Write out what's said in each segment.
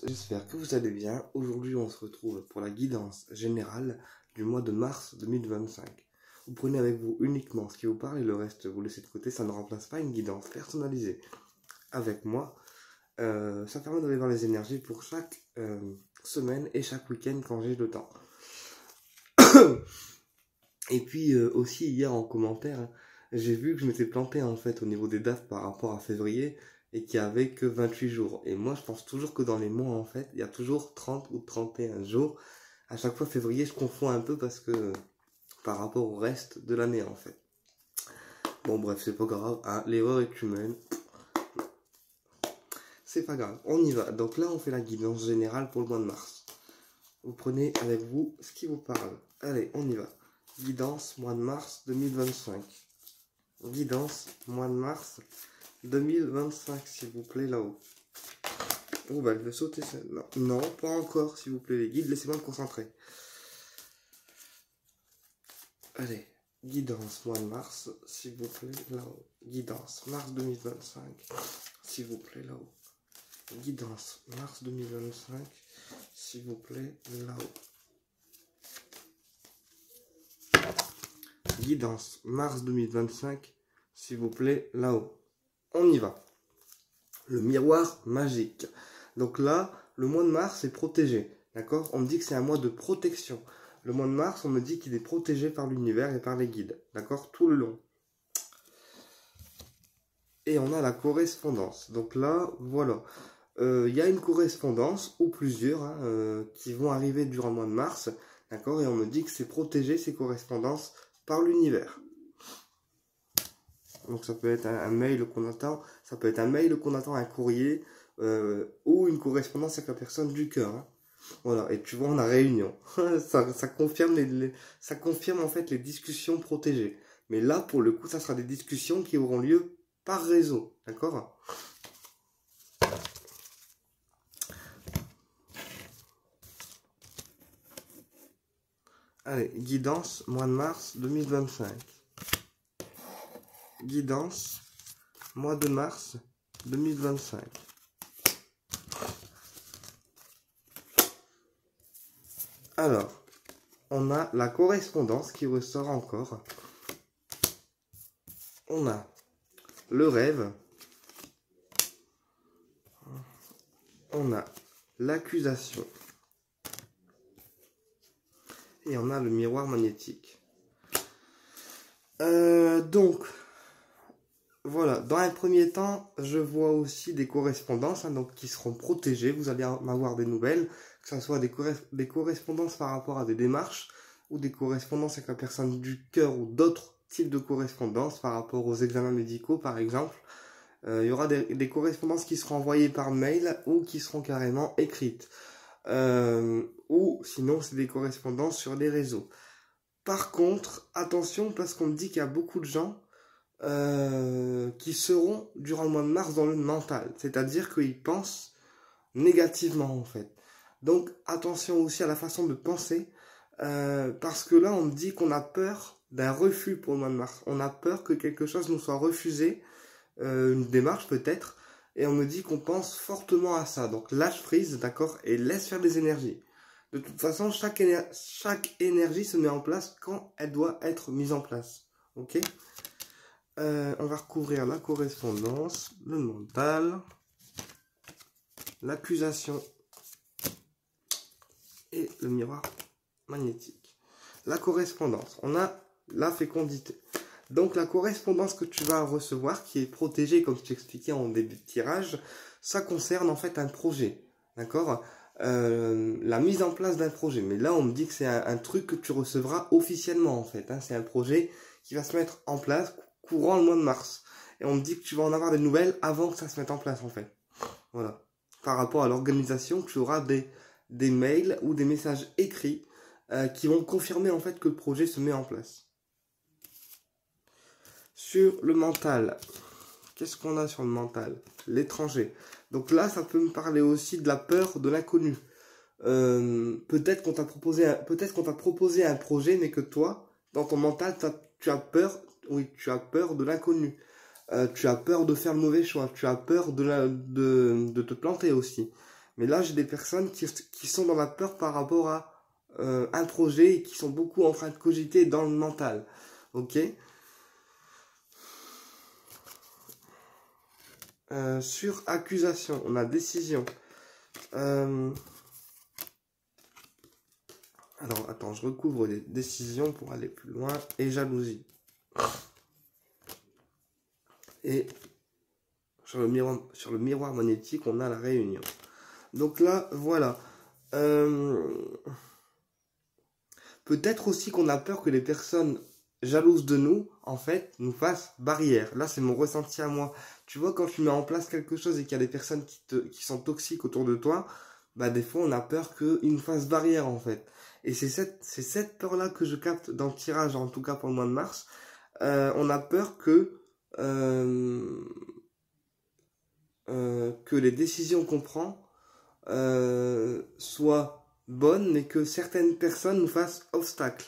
j'espère que vous allez bien. Aujourd'hui, on se retrouve pour la guidance générale du mois de mars 2025. Vous prenez avec vous uniquement ce qui vous parle et le reste, vous laissez de côté. Ça ne remplace pas une guidance personnalisée avec moi. Ça permet d'aller voir les énergies pour chaque semaine et chaque week-end quand j'ai le temps. Et puis aussi, hier en commentaire, j'ai vu que je m'étais planté en fait au niveau des dates par rapport à février et qu'il n'y avait que 28 jours. Et moi, je pense toujours que dans les mois, en fait, il y a toujours 30 ou 31 jours. À chaque fois, février, je confonds un peu parce que par rapport au reste de l'année, en fait. Bon, bref, c'est pas grave, hein, l'erreur est humaine. C'est pas grave, on y va. Donc là, on fait la guidance générale pour le mois de mars. Vous prenez avec vous ce qui vous parle. Allez, on y va. Guidance, mois de mars 2025. Guidance, mois de mars 2025, s'il vous plaît, là-haut. Oh, bah, elle veut sauter celle-là. Non, pas encore, s'il vous plaît, les guides, laissez-moi me concentrer. Allez, guidance, mois de mars, s'il vous plaît, là-haut. Guidance, mars 2025, s'il vous plaît, là-haut. Guidance, mars 2025, s'il vous plaît, là-haut. Guidance, mars 2025, s'il vous plaît, là-haut. On y va. Le miroir magique. Donc là, le mois de mars est protégé. D'accord? On me dit que c'est un mois de protection. Le mois de mars, on me dit qu'il est protégé par l'univers et par les guides. D'accord? Tout le long. Et on a la correspondance. Donc là, voilà. Il y a une correspondance, ou plusieurs, hein, qui vont arriver durant le mois de mars. D'accord? Et on me dit que c'est protégé, ces correspondances, par l'univers. Donc ça peut être un mail qu'on attend, ça peut être un mail qu'on attend, un courrier, ou une correspondance avec la personne du cœur. Hein. Voilà, et tu vois, on a réunion. ça confirme ça confirme en fait les discussions protégées. Mais là, pour le coup, ça sera des discussions qui auront lieu par réseau. D'accord? Allez, guidance, mois de mars 2025. Guidance, mois de mars 2025. Alors, on a la correspondance qui ressort encore. On a le rêve. On a l'accusation. Et on a le miroir magnétique. Donc, voilà. Dans un premier temps, je vois aussi des correspondances donc, qui seront protégées. Vous allez en avoir des nouvelles, que ce soit des correspondances par rapport à des démarches ou des correspondances avec la personne du cœur ou d'autres types de correspondances par rapport aux examens médicaux, par exemple. Il y aura des correspondances qui seront envoyées par mail ou qui seront carrément écrites. Ou sinon, c'est des correspondances sur les réseaux. Par contre, attention, parce qu'on me dit qu'il y a beaucoup de gens qui seront, durant le mois de mars, dans le mental. C'est-à-dire qu'ils pensent négativement, en fait. Donc, attention aussi à la façon de penser, parce que là, on me dit qu'on a peur d'un refus pour le mois de mars. On a peur que quelque chose nous soit refusé, une démarche peut-être, et on me dit qu'on pense fortement à ça. Donc, lâche prise, d'accord, et laisse faire des énergies. De toute façon, chaque énergie se met en place quand elle doit être mise en place. Ok? On va recouvrir la correspondance, le mental, l'accusation et le miroir magnétique. La correspondance, on a la fécondité. Donc la correspondance que tu vas recevoir, qui est protégée, comme je t'expliquais en début de tirage, ça concerne en fait un projet. D'accord? La mise en place d'un projet. Mais là, on me dit que c'est un truc que tu recevras officiellement, en fait. Hein. C'est un projet qui va se mettre en place courant le mois de mars. Et on me dit que tu vas en avoir des nouvelles avant que ça se mette en place, en fait. Voilà. Par rapport à l'organisation, tu auras des mails ou des messages écrits qui vont confirmer, en fait, que le projet se met en place. Sur le mental, qu'est-ce qu'on a sur le mental? L'étranger. Donc là, ça peut me parler aussi de la peur de l'inconnu. Peut-être qu'on t'a proposé un projet, mais que toi, dans ton mental, tu as peur. Oui, tu as peur de l'inconnu. Tu as peur de faire le mauvais choix. Tu as peur de te planter aussi. Mais là, j'ai des personnes qui sont dans la peur par rapport à un projet et qui sont beaucoup en train de cogiter dans le mental. Ok. Sur accusation, on a décision. Alors, attends, je recouvre les décisions pour aller plus loin. Et jalousie. Et sur le miroir magnétique, on a la réunion. Donc là, voilà. Peut-être aussi qu'on a peur que les personnes jalouses de nous, en fait, nous fassent barrière. Là, c'est mon ressenti à moi. Tu vois, quand tu mets en place quelque chose et qu'il y a des personnes qui sont toxiques autour de toi, bah des fois, on a peur qu'ils nous fassent barrière, en fait. Et c'est cette peur-là que je capte dans le tirage, en tout cas pour le mois de mars. On a peur que les décisions qu'on prend soient bonnes, mais que certaines personnes nous fassent obstacle.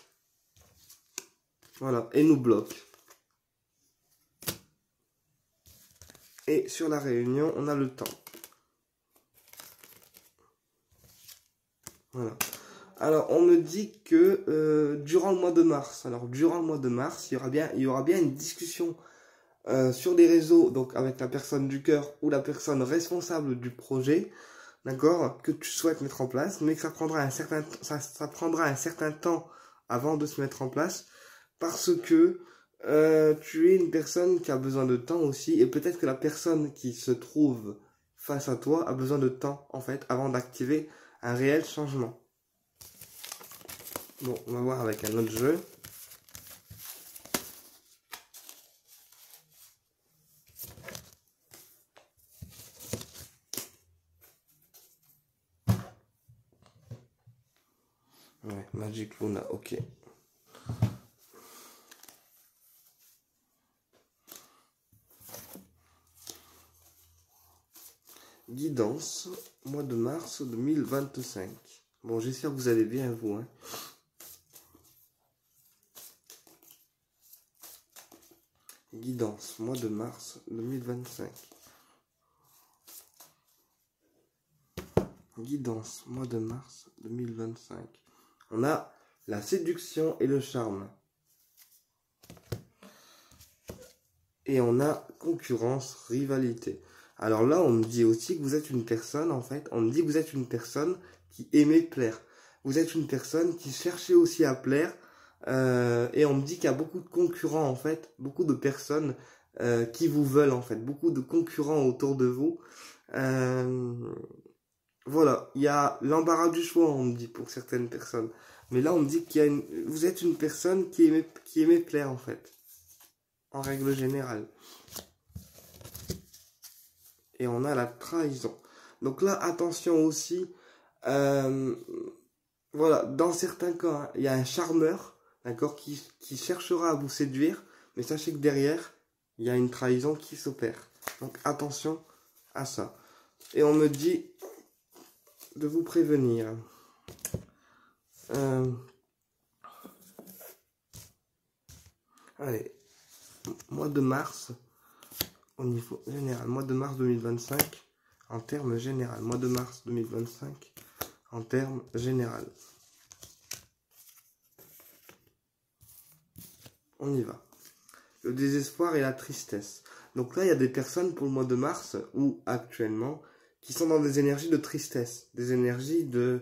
Voilà, et nous bloquent. Et sur la réunion, on a le temps. Voilà. Alors, on me dit que durant le mois de mars, il y aura bien une discussion sur les réseaux, donc avec la personne du cœur ou la personne responsable du projet, d'accord, que tu souhaites mettre en place, mais que ça prendra un certain temps avant de se mettre en place, parce que tu es une personne qui a besoin de temps aussi, et peut-être que la personne qui se trouve face à toi a besoin de temps, en fait, avant d'activer un réel changement. Bon, on va voir avec un autre jeu. Ouais, Magic Luna, ok. Guidance, mois de mars 2025. Bon, j'espère que vous allez bien, vous. Hein. Guidance, mois de mars 2025. Guidance, mois de mars 2025. On a la séduction et le charme. Et on a concurrence, rivalité. Alors là, on me dit aussi que vous êtes une personne, en fait, on me dit que vous êtes une personne qui aimait plaire. Vous êtes une personne qui cherchait aussi à plaire. Et on me dit qu'il y a beaucoup de concurrents, en fait, beaucoup de personnes qui vous veulent, en fait, beaucoup de concurrents autour de vous. Voilà, il y a l'embarras du choix, on me dit, pour certaines personnes. Mais là, on me dit vous êtes une personne qui aimait plaire, en fait. En règle générale. Et on a la trahison. Donc là, attention aussi. Voilà, dans certains cas, hein, il y a un charmeur, d'accord, qui cherchera à vous séduire. Mais sachez que derrière, il y a une trahison qui s'opère. Donc attention à ça. Et on me dit de vous prévenir. Allez, mois de mars, au niveau général, mois de mars 2025, en termes général, mois de mars 2025, en termes général. On y va. Le désespoir et la tristesse. Donc là, il y a des personnes pour le mois de mars, ou actuellement, qui sont dans des énergies de tristesse, des énergies de,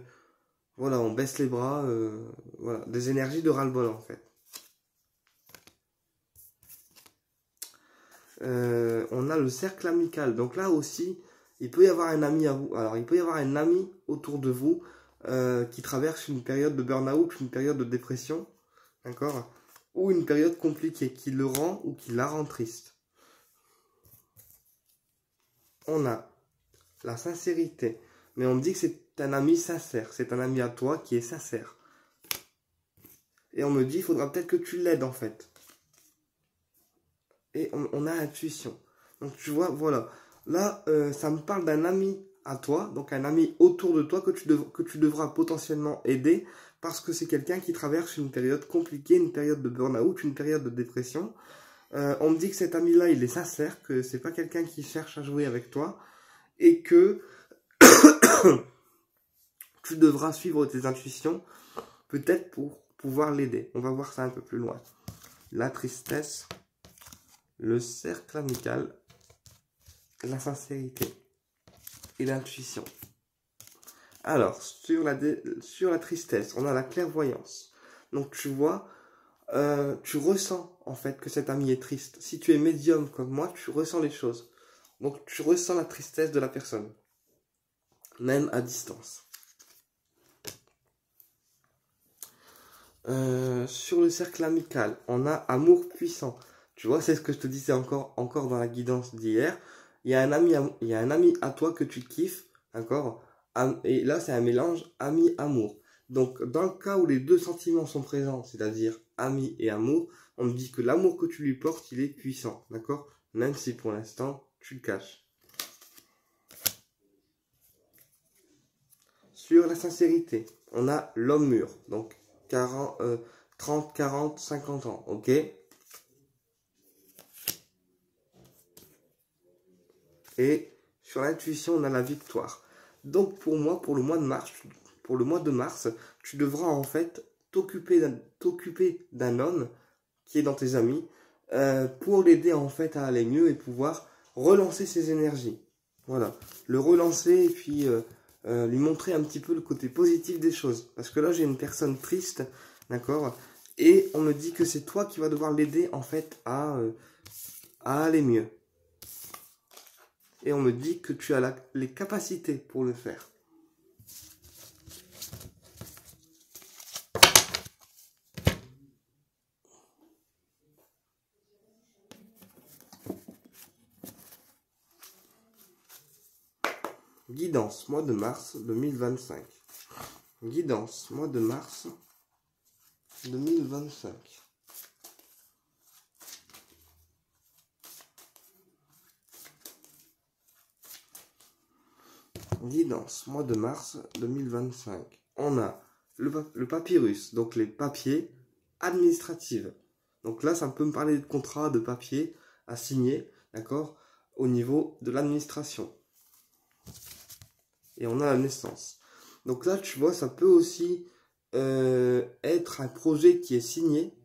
voilà, on baisse les bras, voilà, des énergies de ras-le-bol en fait. On a le cercle amical. Donc là aussi, il peut y avoir un ami à vous. Alors, il peut y avoir un ami autour de vous qui traverse une période de burn-out, une période de dépression, d'accord, ou une période compliquée qui le rend ou qui la rend triste. On a la sincérité, mais on me dit que c'est un ami sincère, c'est un ami à toi qui est sincère. Et on me dit, il faudra peut-être que tu l'aides en fait. Et on a intuition. Donc tu vois, voilà. Là, ça me parle d'un ami à toi, donc un ami autour de toi que tu devras potentiellement aider parce que c'est quelqu'un qui traverse une période compliquée, une période de burn-out, une période de dépression. On me dit que cet ami-là, il est sincère, que c'est pas quelqu'un qui cherche à jouer avec toi et que tu devras suivre tes intuitions, peut-être pour pouvoir l'aider. On va voir ça un peu plus loin. La tristesse, le cercle amical, la sincérité et l'intuition. Alors, sur la tristesse, on a la clairvoyance. Donc, tu vois, tu ressens en fait que cet ami est triste. Si tu es médium comme moi, tu ressens les choses. Donc, tu ressens la tristesse de la personne, même à distance. Sur le cercle amical, on a amour puissant. Tu vois, c'est ce que je te disais encore dans la guidance d'hier. Il y a un ami à toi que tu kiffes, d'accord? Et là, c'est un mélange ami-amour. Donc, dans le cas où les deux sentiments sont présents, c'est-à-dire ami et amour, on me dit que l'amour que tu lui portes, il est puissant, d'accord? Même si pour l'instant, tu le caches. Sur la sincérité, on a l'homme mûr, donc 30, 40, 50 ans, ok? Et sur l'intuition, on a la victoire. Donc pour moi, pour le mois de mars, tu devras en fait t'occuper d'un homme qui est dans tes amis pour l'aider en fait à aller mieux et pouvoir relancer ses énergies. Voilà, le relancer et puis lui montrer un petit peu le côté positif des choses. Parce que là, j'ai une personne triste, d'accord? Et on me dit que c'est toi qui vas devoir l'aider en fait à aller mieux. Et on me dit que tu as les capacités pour le faire. Guidance, mois de mars 2025. Guidance, mois de mars 2025. Guidance, mois de mars 2025. On a le papyrus, donc les papiers administratifs. Donc là, ça peut me parler de contrat, de papier à signer, d'accord, au niveau de l'administration. Et on a la naissance. Donc là, tu vois, ça peut aussi être un projet qui est signé,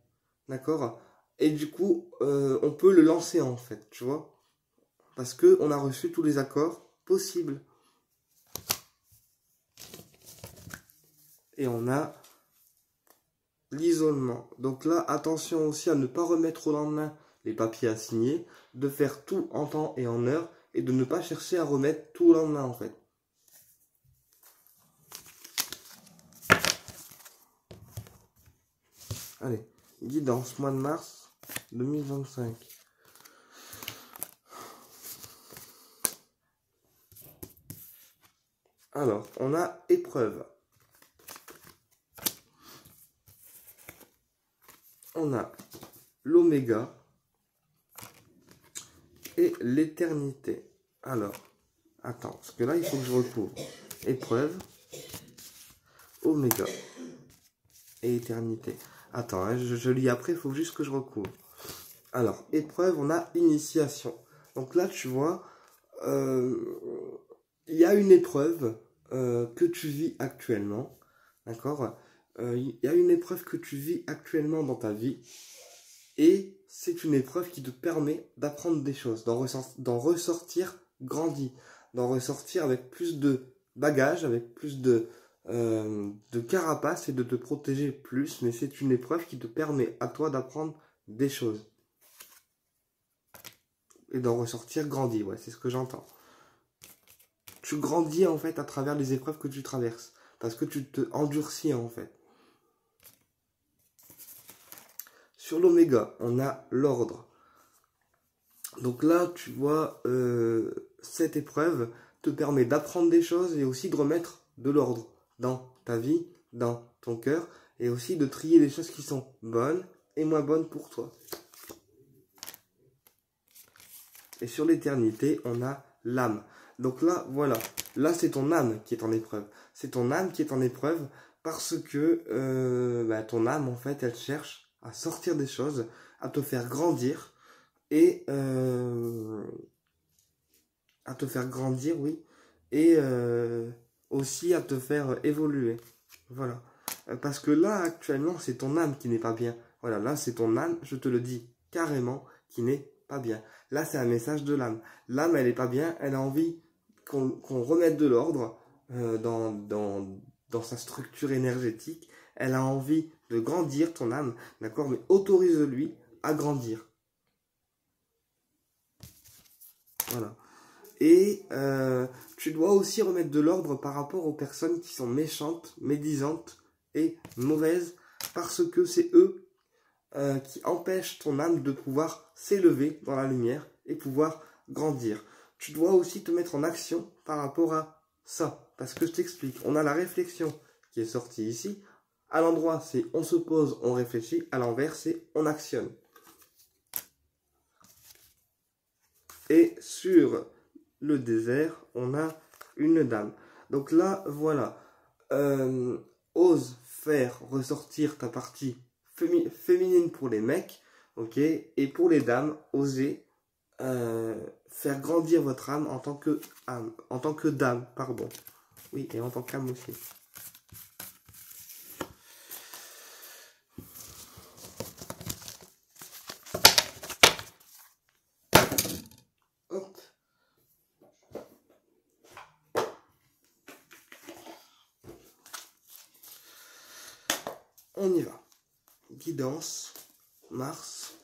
d'accord, et du coup, on peut le lancer en fait, tu vois, parce que on a reçu tous les accords possibles. Et on a l'isolement. Donc là, attention aussi à ne pas remettre au lendemain les papiers à signer, de faire tout en temps et en heure, et de ne pas chercher à remettre tout au lendemain en fait. Allez, guidance, mois de mars 2025. Alors, on a épreuve. On a l'oméga et l'éternité. Alors, attends, parce que là, il faut que je recouvre. Épreuve, oméga et éternité. Attends, hein, je lis après, il faut juste que je recouvre. Alors, épreuve, on a initiation. Donc là, tu vois, il y a une épreuve que tu vis actuellement, d'accord? Il y a une épreuve que tu vis actuellement dans ta vie, et c'est une épreuve qui te permet d'apprendre des choses, d'en ressortir grandi, d'en ressortir avec plus de bagages, avec plus de carapace et de te protéger plus, mais c'est une épreuve qui te permet à toi d'apprendre des choses. Et d'en ressortir grandi, ouais, c'est ce que j'entends. Tu grandis en fait à travers les épreuves que tu traverses, parce que tu te endurcis en fait. Sur l'oméga, on a l'ordre. Donc là, tu vois, cette épreuve te permet d'apprendre des choses et aussi de remettre de l'ordre dans ta vie, dans ton cœur, et aussi de trier les choses qui sont bonnes et moins bonnes pour toi. Et sur l'éternité, on a l'âme. Donc là, voilà, là c'est ton âme qui est en épreuve. C'est ton âme qui est en épreuve parce que ton âme, en fait, elle cherche à sortir des choses, à te faire grandir et à te faire grandir, oui, et aussi à te faire évoluer. Voilà. Parce que là, actuellement, c'est ton âme qui n'est pas bien. Voilà, là, c'est ton âme, je te le dis carrément, qui n'est pas bien. Là, c'est un message de l'âme. L'âme, elle n'est pas bien, elle a envie qu'on remette de l'ordre dans sa structure énergétique. Elle a envie de grandir, ton âme, d'accord? Mais autorise-lui à grandir. Voilà. Et tu dois aussi remettre de l'ordre par rapport aux personnes qui sont méchantes, médisantes et mauvaises, parce que c'est eux qui empêchent ton âme de pouvoir s'élever dans la lumière et pouvoir grandir. Tu dois aussi te mettre en action par rapport à ça, parce que je t'explique, on a la réflexion qui est sortie ici. À l'endroit, c'est on se pose, on réfléchit. À l'envers, c'est on actionne. Et sur le désert, on a une dame. Donc là, voilà. Ose faire ressortir ta partie féminine pour les mecs, ok? Et pour les dames, osez faire grandir votre âme en tant que dame, pardon. Oui, et en tant qu'âme aussi. Hop. On y va. Guidance, Mars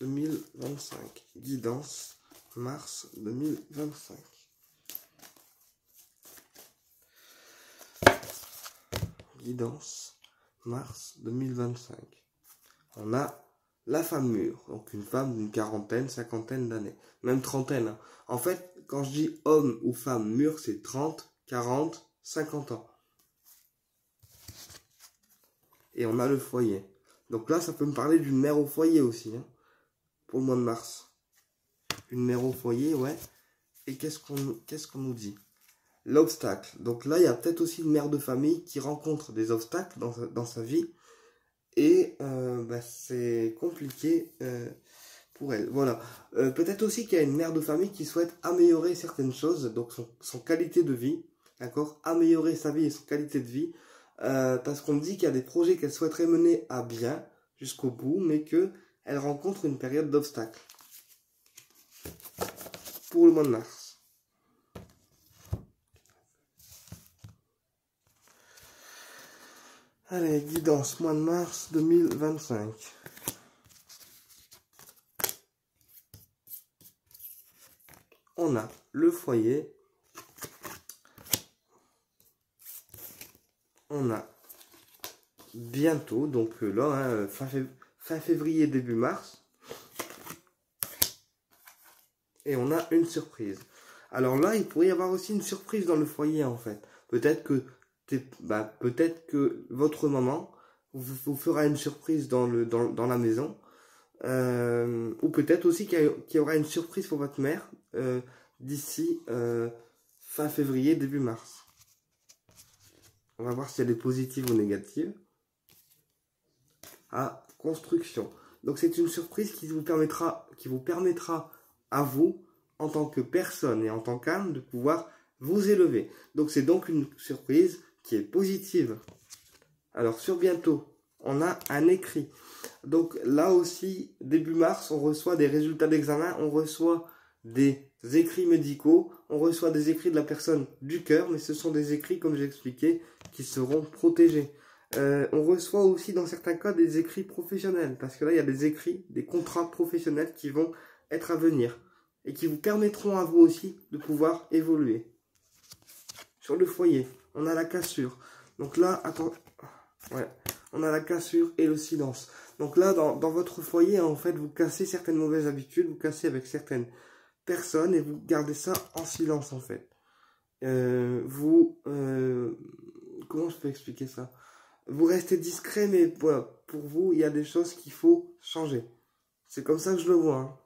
2025. Guidance, Mars 2025. Guidance, Mars 2025. On a la femme mûre, donc une femme d'une quarantaine, cinquantaine d'années, même trentaine. Hein. En fait, quand je dis homme ou femme mûre, c'est 30, 40, 50 ans. Et on a le foyer. Donc là, ça peut me parler d'une mère au foyer aussi, hein, pour le mois de mars. Une mère au foyer, ouais. Et qu'est-ce qu'on nous dit? L'obstacle. Donc là, il y a peut-être aussi une mère de famille qui rencontre des obstacles dans sa vie. Et c'est compliqué pour elle. Voilà. Peut-être aussi qu'il y a une mère de famille qui souhaite améliorer certaines choses, donc son qualité de vie. D'accord? Améliorer sa vie et son qualité de vie. Parce qu'on me dit qu'il y a des projets qu'elle souhaiterait mener à bien jusqu'au bout, mais qu'elle rencontre une période d'obstacles. Pour le mois de mars. Allez, guidance, mois de mars 2025. On a le foyer. On a bientôt, donc là, hein, fin février, début mars. Et on a une surprise. Alors là, il pourrait y avoir aussi une surprise dans le foyer, en fait. Peut-être que votre maman vous fera une surprise dans la maison. Ou peut-être aussi qu'il y aura une surprise pour votre mère d'ici fin février, début mars. On va voir si elle est positive ou négative. Ah, construction. Donc c'est une surprise qui vous permettra à vous, en tant que personne et en tant qu'âme, de pouvoir vous élever. Donc c'est donc une surprise qui est positive. Alors sur bientôt, on a un écrit. Donc là aussi, début mars, on reçoit des résultats d'examen, on reçoit des écrits médicaux, on reçoit des écrits de la personne du cœur, mais ce sont des écrits, comme j'ai expliqué, qui seront protégés. On reçoit aussi dans certains cas des écrits professionnels, parce que là il y a des écrits, des contrats professionnels qui vont être à venir, et qui vous permettront à vous aussi de pouvoir évoluer. Sur le foyer, on a la cassure. Donc là, attends, ouais, on a la cassure et le silence. Donc là, dans votre foyer, en fait, vous cassez certaines mauvaises habitudes, vous cassez avec certaines personnes et vous gardez ça en silence, en fait. Comment je peux expliquer ça? Vous restez discret, mais voilà, pour vous, il y a des choses qu'il faut changer. C'est comme ça que je le vois. Hein.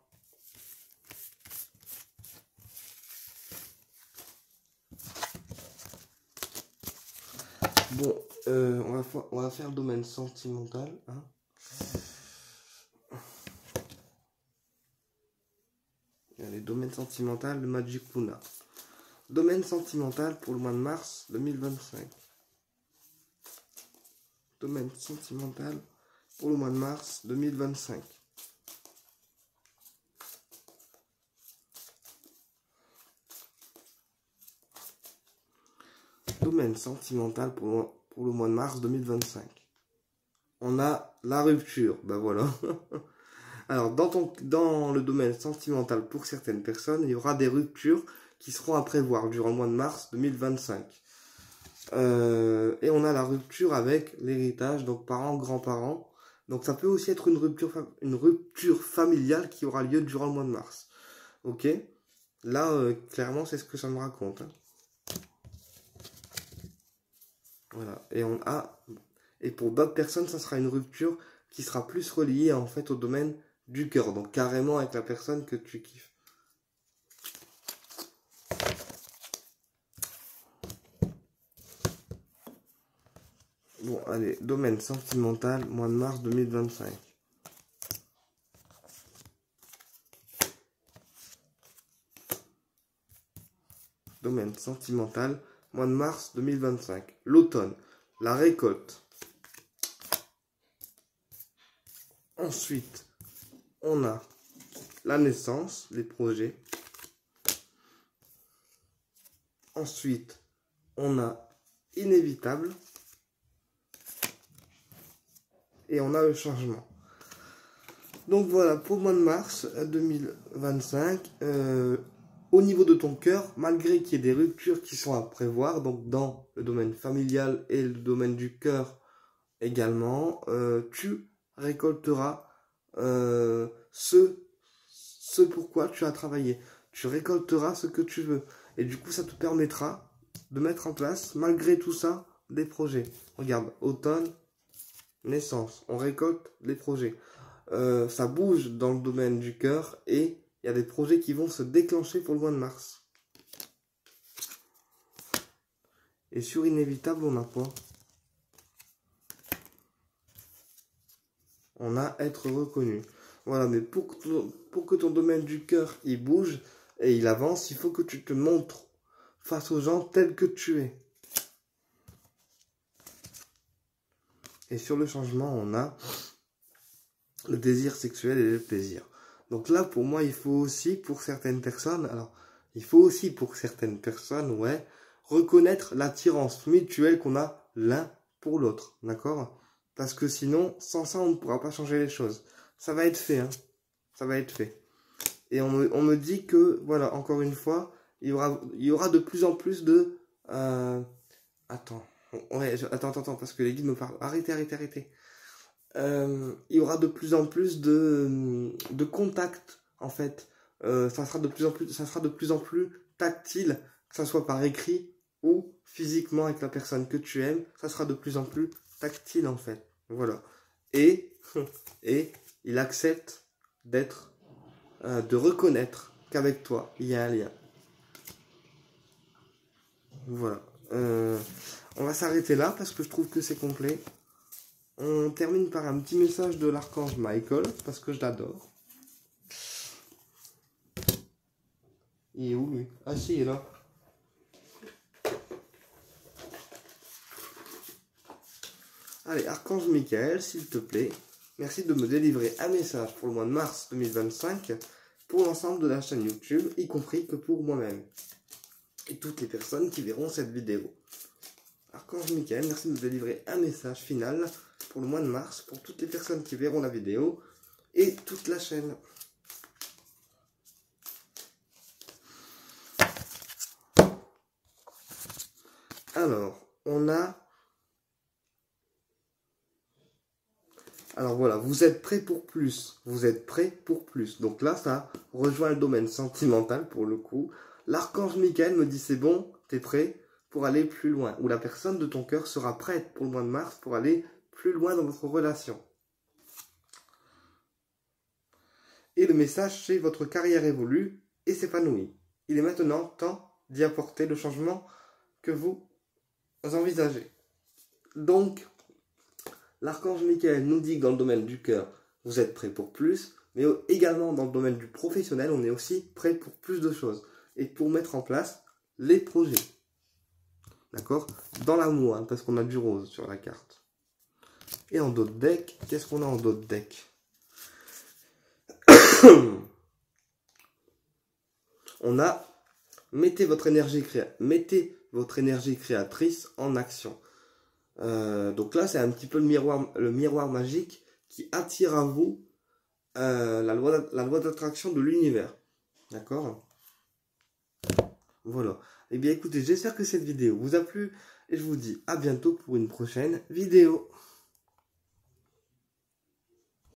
Bon, on va faire le domaine sentimental. Hein. Il y a les domaines sentimentaux de Magicuna. Domaine sentimental pour le mois de mars 2025. Domaine sentimental pour le mois de mars 2025. Domaine sentimental pour le mois de mars 2025. On a la rupture, ben voilà. Alors, dans le domaine sentimental pour certaines personnes, il y aura des ruptures qui seront à prévoir durant le mois de mars 2025. Et on a la rupture avec l'héritage, donc parents, grands-parents. Donc ça peut aussi être une rupture familiale qui aura lieu durant le mois de mars. Ok? Là, clairement, c'est ce que ça me raconte. Hein. Voilà. Et pour d'autres personnes, ça sera une rupture qui sera plus reliée en fait au domaine du cœur. Donc carrément avec la personne que tu kiffes. Bon, allez, domaine sentimental, mois de mars 2025. Domaine sentimental, mois de mars 2025. L'automne, la récolte. Ensuite, on a la naissance, les projets. Ensuite, on a inévitable. Et on a le changement. Donc voilà, pour le mois de mars 2025, au niveau de ton cœur, malgré qu'il y ait des ruptures qui sont à prévoir, donc dans le domaine familial et le domaine du cœur également, tu récolteras ce pourquoi tu as travaillé. Tu récolteras ce que tu veux. Et du coup, ça te permettra de mettre en place, malgré tout ça, des projets. Regarde, automne, naissance, on récolte les projets. Ça bouge dans le domaine du cœur et il y a des projets qui vont se déclencher pour le mois de mars. Et sur inévitable, on a quoi? On a être reconnu. Voilà, mais pour que ton domaine du cœur il bouge et il avance, il faut que tu te montres face aux gens tel que tu es. Et sur le changement, on a le désir sexuel et le plaisir. Donc là, pour moi, il faut aussi, pour certaines personnes, ouais, reconnaître l'attirance mutuelle qu'on a l'un pour l'autre, d'accord? Parce que sinon, sans ça, on ne pourra pas changer les choses. Ça va être fait, hein. Ça va être fait. Et on me dit que, voilà, encore une fois, il y aura de plus en plus de... Attends. Ouais, attends, parce que les guides me parlent. Arrêtez. Il y aura de plus en plus de contacts, en fait. Ça sera de plus en plus tactile, que ça soit par écrit ou physiquement avec la personne que tu aimes. Ça sera de plus en plus tactile, en fait. Voilà. Et il accepte de reconnaître qu'avec toi, il y a un lien. Voilà. On va s'arrêter là parce que je trouve que c'est complet. On termine par un petit message de l'archange Michael parce que je l'adore. Il est où lui? Ah si, il est là. Allez, archange Michael, s'il te plaît, merci de me délivrer un message pour le mois de mars 2025 pour l'ensemble de la chaîne YouTube, y compris que pour moi-même et toutes les personnes qui verront cette vidéo. Archange Michael, merci de me délivrer un message final pour le mois de mars, pour toutes les personnes qui verront la vidéo et toute la chaîne. Alors, Alors voilà, vous êtes prêts pour plus. Vous êtes prêts pour plus. Donc là, ça rejoint le domaine sentimental pour le coup. L'archange Michael me dit c'est bon, t'es prêt pour aller plus loin. Ou la personne de ton cœur sera prête pour le mois de mars pour aller plus loin dans votre relation. Et le message, c'est votre carrière évolue et s'épanouit. Il est maintenant temps d'y apporter le changement que vous envisagez. Donc, l'archange Michael nous dit que dans le domaine du cœur, vous êtes prêt pour plus, mais également dans le domaine du professionnel, on est aussi prêt pour plus de choses. Et pour mettre en place les projets. D'accord? Dans l'amour, hein, parce qu'on a du rose sur la carte. Et en d'autres decks, qu'est-ce qu'on a en d'autres decks? On a mettez votre énergie créatrice en action. Donc là, c'est un petit peu le miroir magique qui attire à vous la loi d'attraction de l'univers. D'accord? Voilà. Eh bien, écoutez, j'espère que cette vidéo vous a plu et je vous dis à bientôt pour une prochaine vidéo.